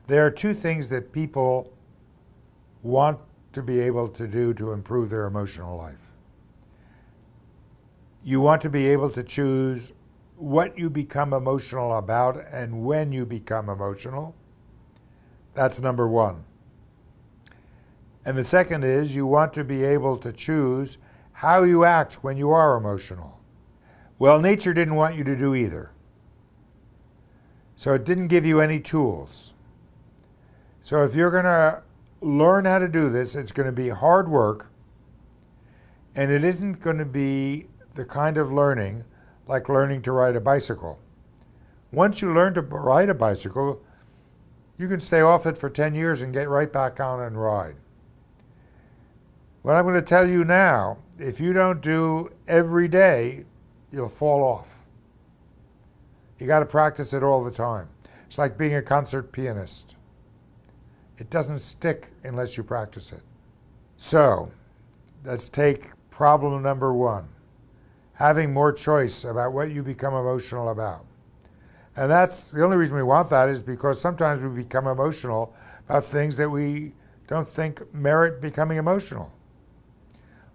There are two things that people want to be able to do to improve their emotional life. You want to be able to choose what you become emotional about and when you become emotional. That's number one. And the second is you want to be able to choose how you act when you are emotional. Well, nature didn't want you to do either. So it didn't give you any tools. So if you're going to learn how to do this, it's going to be hard work, and it isn't going to be the kind of learning like learning to ride a bicycle. Once you learn to ride a bicycle, you can stay off it for 10 years and get right back on and ride. What I'm going to tell you now, if you don't do every day, you'll fall off. You got to practice it all the time. It's like being a concert pianist. It doesn't stick unless you practice it. So, let's take problem number one. Having more choice about what you become emotional about. And that's the only reason we want that is because sometimes we become emotional about things that we don't think merit becoming emotional.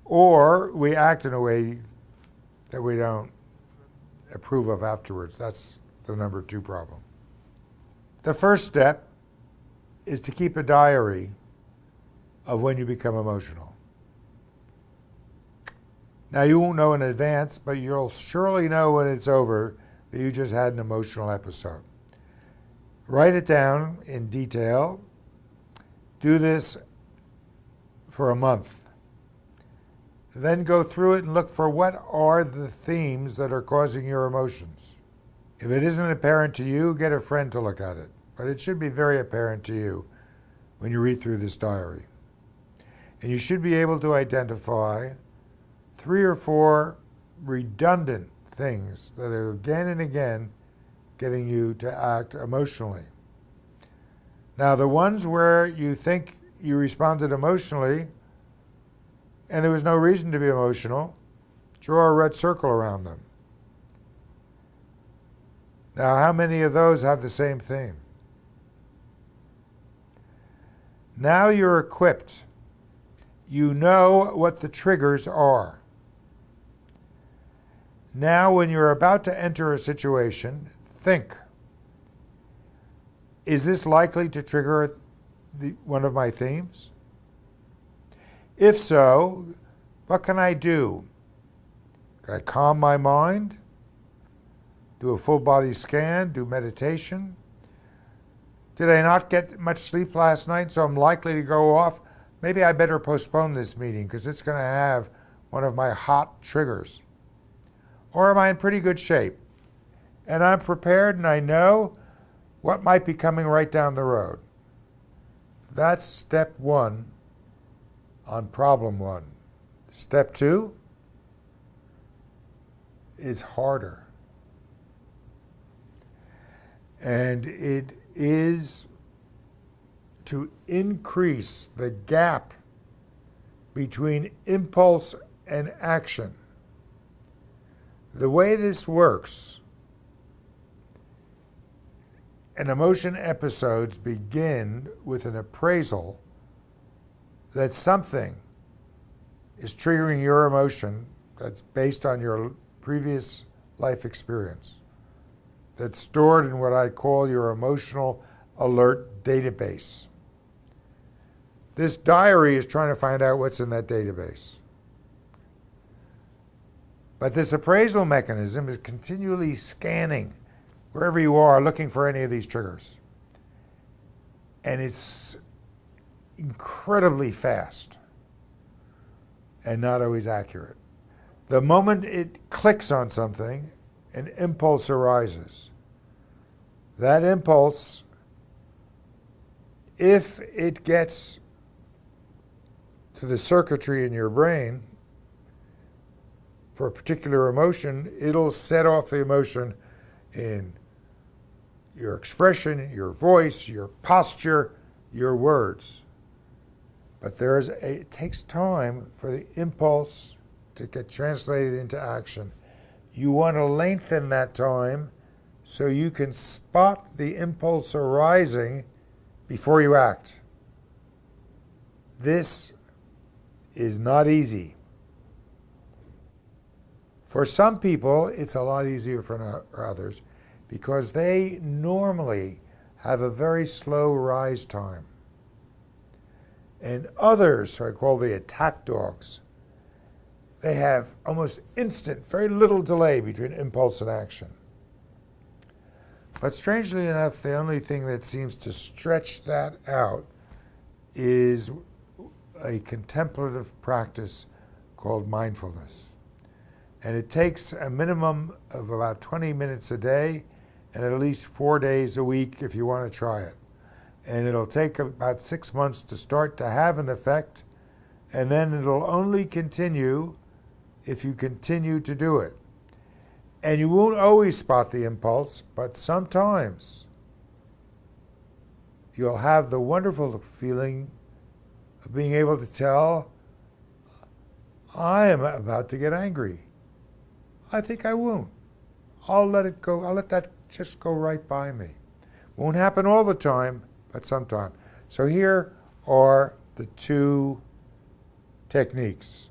Or we act in a way that we don't approve of afterwards. That's the number two problem. The first step is to keep a diary of when you become emotional. Now, you won't know in advance, but you'll surely know when it's over that you just had an emotional episode. Write it down in detail. Do this for a month. Then go through it and look for what are the themes that are causing your emotions. If it isn't apparent to you, get a friend to look at it. But it should be very apparent to you when you read through this diary. And you should be able to identify 3 or 4 redundant things that are again and again getting you to act emotionally. Now, the ones where you think you responded emotionally and there was no reason to be emotional, draw a red circle around them. Now, how many of those have the same theme? Now you're equipped. You know what the triggers are. Now, when you're about to enter a situation, think, is this likely to trigger one of my themes? If so, what can I do? Can I calm my mind? Do a full body scan? Do meditation? Did I not get much sleep last night, so I'm likely to go off? Maybe I better postpone this meeting because it's going to have one of my hot triggers. Or am I in pretty good shape? And I'm prepared and I know what might be coming right down the road. That's step one on problem one. Step two is harder. And it is to increase the gap between impulse and action. The way this works, and emotion episodes begin with an appraisal that something is triggering your emotion that's based on your previous life experience, that's stored in what I call your emotional alert database. This diary is trying to find out what's in that database. But this appraisal mechanism is continually scanning wherever you are, looking for any of these triggers. And it's incredibly fast and not always accurate. The moment it clicks on something, an impulse arises. That impulse, if it gets to the circuitry in your brain for a particular emotion, it'll set off the emotion in your expression, your voice, your posture, your words. But it takes time for the impulse to get translated into action. You want to lengthen that time so you can spot the impulse arising before you act. This is not easy. For some people, it's a lot easier for others because they normally have a very slow rise time. And others, so I call the attack dogs, they have almost instant, very little delay between impulse and action. But strangely enough, the only thing that seems to stretch that out is a contemplative practice called mindfulness. And it takes a minimum of about 20 minutes a day and at least 4 days a week if you want to try it. And it'll take about 6 months to start to have an effect, and then it'll only continue if you continue to do it. And you won't always spot the impulse, but sometimes you'll have the wonderful feeling of being able to tell, I am about to get angry. I think I won't. I'll let it go. I'll let that just go right by me. Won't happen all the time, but sometime. So here are the two techniques.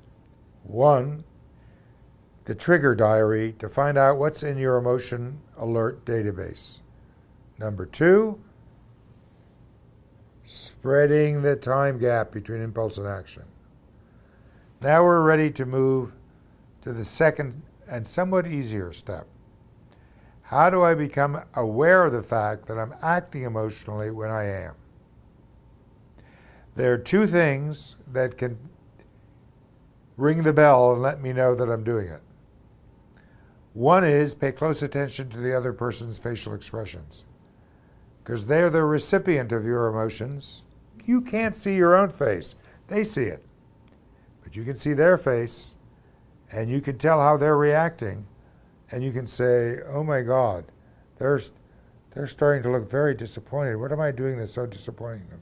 One, the trigger diary to find out what's in your emotion alert database. Number two, spreading the time gap between impulse and action. Now we're ready to move to the second and somewhat easier step. How do I become aware of the fact that I'm acting emotionally when I am? There are two things that can ring the bell and let me know that I'm doing it. One is pay close attention to the other person's facial expressions, because they're the recipient of your emotions. You can't see your own face. They see it. But you can see their face, and you can tell how they're reacting, and you can say, oh my God, they're starting to look very disappointed. What am I doing that's so disappointing them?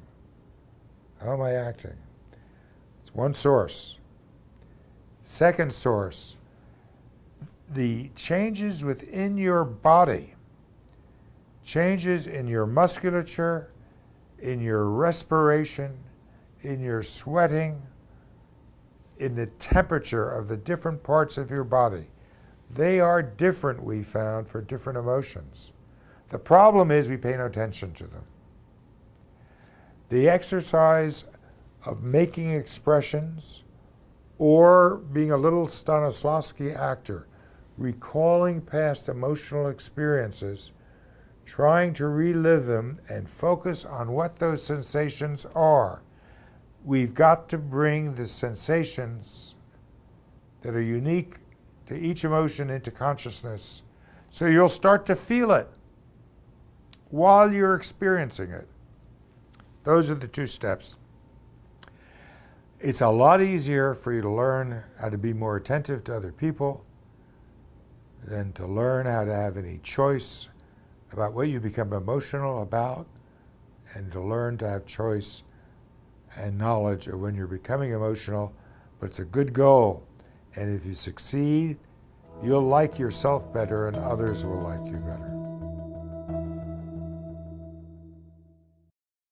How am I acting? It's one source. Second source, the changes within your body, changes in your musculature, in your respiration, in your sweating, in the temperature of the different parts of your body. They are different, we found, for different emotions. The problem is we pay no attention to them. The exercise of making expressions or being a little Stanislavski actor, recalling past emotional experiences, trying to relive them and focus on what those sensations are. We've got to bring the sensations that are unique to each emotion into consciousness, so you'll start to feel it while you're experiencing it. Those are the two steps. It's a lot easier for you to learn how to be more attentive to other people than to learn how to have any choice about what you become emotional about, and to learn to have choice and knowledge of when you're becoming emotional. But it's a good goal. And if you succeed, you'll like yourself better and others will like you better.